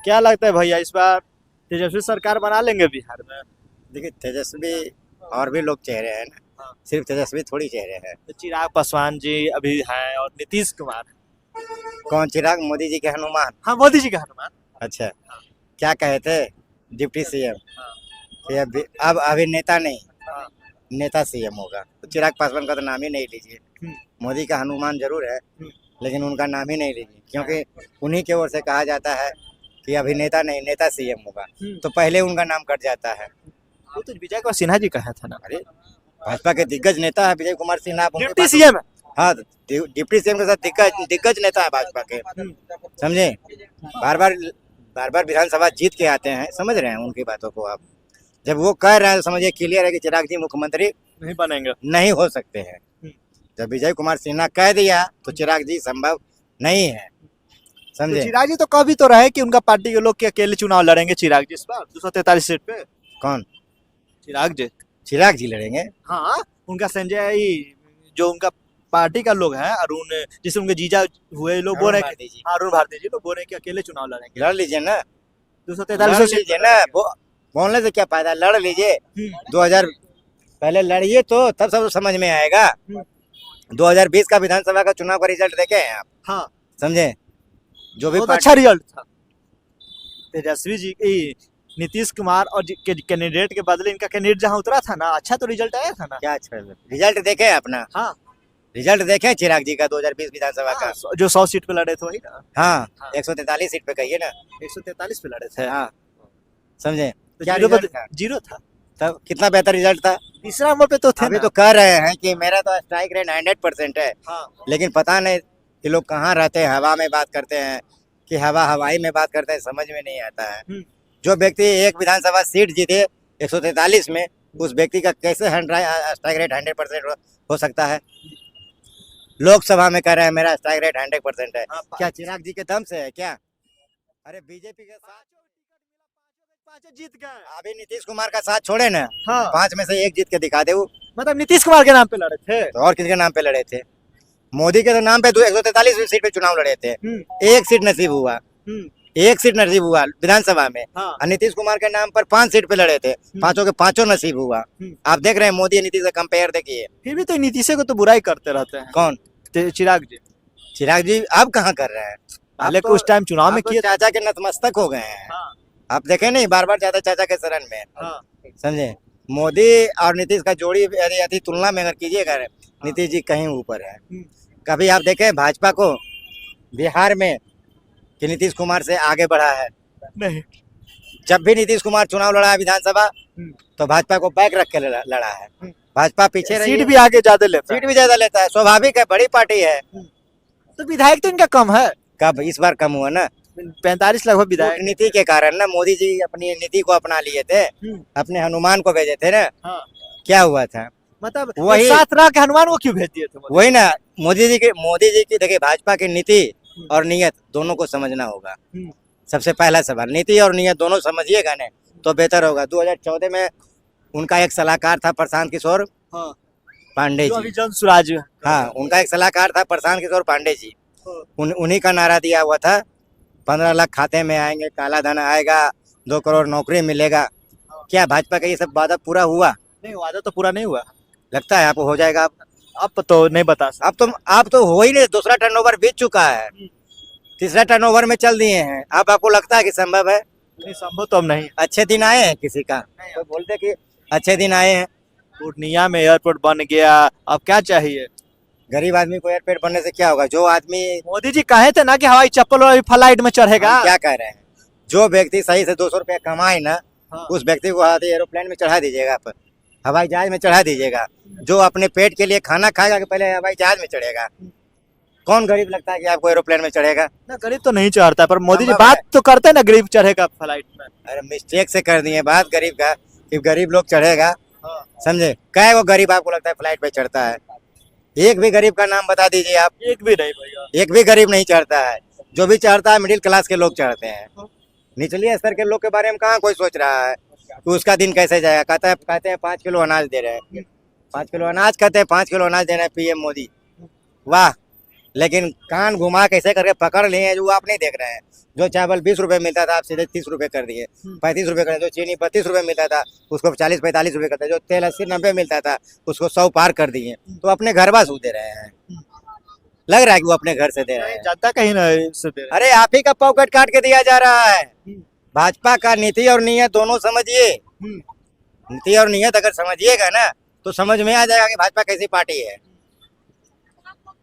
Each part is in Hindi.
क्या लगता है भैया इस बार तेजस्वी सरकार बना लेंगे बिहार में? देखिए तेजस्वी और भी लोग चेहरे हैं ना, हाँ। सिर्फ तेजस्वी थोड़ी चेहरे हैं। तो चिराग पासवान जी अभी हैं और नीतीश कुमार। कौन? चिराग? मोदी जी के हनुमान? हाँ, मोदी जी का हनुमान। अच्छा, हाँ। क्या कहे थे डिप्टी सीएम? हाँ। कि अब अभी नेता नहीं, हाँ। नेता सीएम होगा। तो चिराग पासवान का तो नाम ही नहीं लीजिए। हम्म। मोदी का हनुमान जरूर है, हम्म। लेकिन उनका नाम ही नहीं लीजिए, क्योंकि उन्हीं की ओर से कहा जाता है कि अभी नेता नहीं, नेता सीएम होगा। तो पहले उनका नाम कट जाता है। वो तो विजय कुमार सिन्हा जी कहा था ना। अरे भाजपा के दिग्गज नेता है विजय कुमार सिन्हा। आप उनकी डिप्टी बात- सीएम है। हाँ, डिप्टी सीएम के साथ दिग्गज दिग्गज नेता है भाजपा के, समझे। बार बार विधानसभा जीत के आते हैं, समझ रहे हैं उनकी बातों को आप। जब वो कह रहे हैं तो समझिए क्लियर है कि चिराग जी मुख्यमंत्री नहीं बनेंगे। नहीं हो सकते हैं। जब विजय कुमार सिन्हा कह दिया तो चिराग जी संभव नहीं है, तो समझे। चिराग जी तो कभी तो रहे कि उनका पार्टी के लोग के अकेले चुनाव लड़ेंगे चिराग जी इस बार 243 सीट पे। कौन? चिराग जी। चिराग जी लड़ेंगे? हाँ, उनका संजय जो उनका पार्टी का लोग है अरुण, जिसे उनके जीजा हुए लोग बोल रहे भारती हैं जी। हाँ, अरुण भारती जी लोग बोल रहे हैं कि अकेले चुनाव लड़ेंगे लड़ लीजिए ना, 243 लड़ सीट लीजिए पे ना। लड़ेंगे। बोलने से क्या फायदा, लड़ लीजिए। हम्म। 2000 पहले लड़िए तो तब सब समझ में आएगा। 2020 का विधानसभा का चुनाव का रिजल्ट देखे हैं आप? हाँ, समझे। जो भी बहुत पार्टी अच्छा रिजल्ट था। तेजस्वी जी नीतीश कुमार और कैंडिडेट के बदले इनका कैंडिडेट जहाँ उतरा था ना, अच्छा तो रिजल्ट आया था ना। क्या अच्छा रिजल्ट देखे अपना? हाँ। रिजल्ट देखे चिराग जी का 2020 विधानसभा का? जो 100 सीट पे लड़े थे वही ना। हाँ, हाँ। 143 सीट पे कहिए ना। 143 पे लड़े थे। हाँ, समझे। तो क्या जीरो पे रिजल्ट था? जीरो था। तब कितना बेहतर रिजल्ट था। तीसरा नंबर पे तो थे अभी ना। तो कह रहे हैं कि मेरा तो स्ट्राइक रेट 100% है, हाँ। लेकिन पता नहीं कि लोग कहाँ रहते हैं, हवा में बात करते हैं कि हवाई में बात करते हैं, समझ में नहीं आता है। जो व्यक्ति एक विधानसभा सीट जीते 143 में, उस व्यक्ति का कैसे स्ट्राइक रेट 100% हो सकता है। लोकसभा में कह रहे हैं मेरा स्ट्राइक रेट 100% है। हाँ, क्या चिराग जी के दम से है क्या? अरे बीजेपी के साथ पांचों जीत गए। अभी नीतीश कुमार का साथ छोड़े ना, हाँ। 5 में से 1 जीत के दिखा दे वो। मतलब नीतीश कुमार के नाम पे लड़े थे। तो और किसके नाम पे लड़े थे? मोदी के तो नाम पे 143 सीट पे चुनाव लड़े थे। एक सीट नसीब हुआ, एक सीट नसीब हुआ विधानसभा में। हाँ। और नीतीश कुमार के नाम पर 5 सीट पे लड़े थे, पांचों के पांचों नसीब हुआ। आप देख रहे हैं मोदी और नीतीश का कंपेयर देखिए। फिर भी तो नीतीश को तो बुराई करते रहते हैं। कौन? चिराग जी। चिराग जी अब कहाँ कर रहे हैं? पहले उस टाइम चुनाव में किए। चाचा के नतमस्तक हो गए हैं। हाँ। आप देखे नहीं, बार बार चाचा के शरण में, हाँ। समझे। मोदी और नीतीश का जोड़ी यदि तुलना में अगर कीजिएगा, नीतीश जी कहीं ऊपर है। कभी आप देखे भाजपा को बिहार में कि नीतीश कुमार से आगे बढ़ा है? नहीं। जब भी नीतीश कुमार चुनाव लड़ा है विधानसभा, तो भाजपा को बैक रख के लड़ा है। भाजपा पीछे रही सीट है। भी आगे ज्यादा लेता है। सीट भी ज्यादा लेता है, स्वाभाविक है, बड़ी पार्टी है। तो विधायक तो इनका कम है। कब? इस बार कम हुआ ना, 45 लगभग विधायक। नीति के कारण ना। मोदी जी अपनी नीति को अपना लिए थे, अपने हनुमान को भेजे थे ना। हाँ। क्या हुआ था? मतलब वही साथ रह के हनुमान को क्यों भेज दिए थे? वही ना, मोदी जी की देखिए, भाजपा की नीति और नियत दोनों को समझना होगा। सबसे पहला सवाल, नीति और नियत दोनों समझिएगा ना तो बेहतर होगा। 2014 में उनका एक सलाहकार था प्रशांत किशोर पांडे जी। जन स्वराज। हाँ, उनका एक सलाहकार था प्रशांत किशोर पांडे जी। उन्हीं का नारा दिया हुआ था 15 लाख खाते में आएंगे, काला धन आएगा, 2 करोड़ नौकरी मिलेगा। क्या भाजपा का ये सब वादा पूरा हुआ? नहीं, वादा तो पूरा नहीं हुआ। लगता है आपको हो जाएगा? अब तो नहीं बता सकते। अब तो हो ही नहीं। दूसरा टर्नओवर बीत चुका है, तीसरा टर्नओवर में चल दिए हैं। अब आपको लगता है कि संभव है? नहीं, संभव तो अब नहीं। अच्छे दिन आए हैं किसी का? तो बोलते कि अच्छे दिन आए हैं। पूर्णिया में एयरपोर्ट बन गया, अब क्या चाहिए? गरीब आदमी को एयरपोर्ट बनने से क्या होगा? जो आदमी, मोदी जी कहे थे ना कि हवाई चप्पल और फ्लाइट में चढ़ेगा। क्या कह रहे हैं, जो व्यक्ति सही से 200 रुपया कमाए ना, उस व्यक्ति को एरोप्लेन में चढ़ा दीजिएगा, आप हवाई जहाज में चढ़ा दीजिएगा। जो अपने पेट के लिए खाना खाएगा कि पहले हवाई जहाज में चढ़ेगा। कौन गरीब लगता है कि आपको एरोप्लेन में चढ़ेगा? ना, गरीब तो नहीं चढ़ता, पर मोदी जी संभव बात है। तो करते हैं ना गरीब चढ़ेगा फ्लाइट में। अरे मिस्टेक से कर दिए बात गरीब का कि गरीब लोग चढ़ेगा, समझे। क्या वो गरीब आपको लगता है फ्लाइट पे चढ़ता है? एक भी गरीब का नाम बता दीजिए आप। एक भी नहीं भैया। एक भी गरीब नहीं चढ़ता है। जो भी चढ़ता है मिडिल क्लास के लोग चढ़ते हैं। निचले स्तर के लोग के बारे में कहाँ कोई सोच रहा है कि उसका दिन कैसे जाएगा। कहते हैं 5 किलो अनाज दे रहे हैं, 5 किलो अनाज कहते हैं, 5 किलो अनाज दे रहे हैं पीएम मोदी। वाह, लेकिन कान घुमा कैसे करके पकड़ लिए हैं जो आप नहीं देख रहे हैं। जो चावल 20 रुपए मिलता था आप सीधे 30 रुपए कर दिए, 35 रुपए कर दिए। जो चीनी 32 रुपए मिलता था उसको 40-45 रुपए करते। जो तेल 80-90 मिलता था उसको 100 पार कर दिए। तो अपने घर वास दे रहे हैं, लग रहा है कि वो अपने घर से दे रहे हैं। जनता कहीं ना इससे दे रही अरे आप ही का पॉकेट काट के दिया जा रहा है। भाजपा का नीति और नीयत दोनों समझिए। है। नीति और नीयत अगर समझिएगा ना तो समझ में आ जाएगा कि भाजपा कैसी पार्टी है।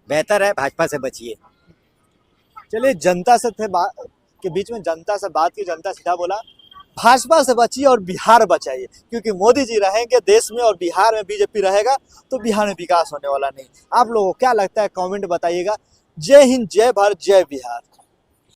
बेहतर है भाजपा से बचिए। चलिए, जनता से थे के बीच में जनता से बात की, जनता सीधा बोला भाजपा से बचिए और बिहार बचाइए, क्योंकि मोदी जी रहेंगे देश में और बिहार में बीजेपी रहेगा तो बिहार में विकास होने वाला नहीं। आप लोगों को क्या लगता है कमेंट बताइएगा। जय हिंद, जय भारत, जय बिहार।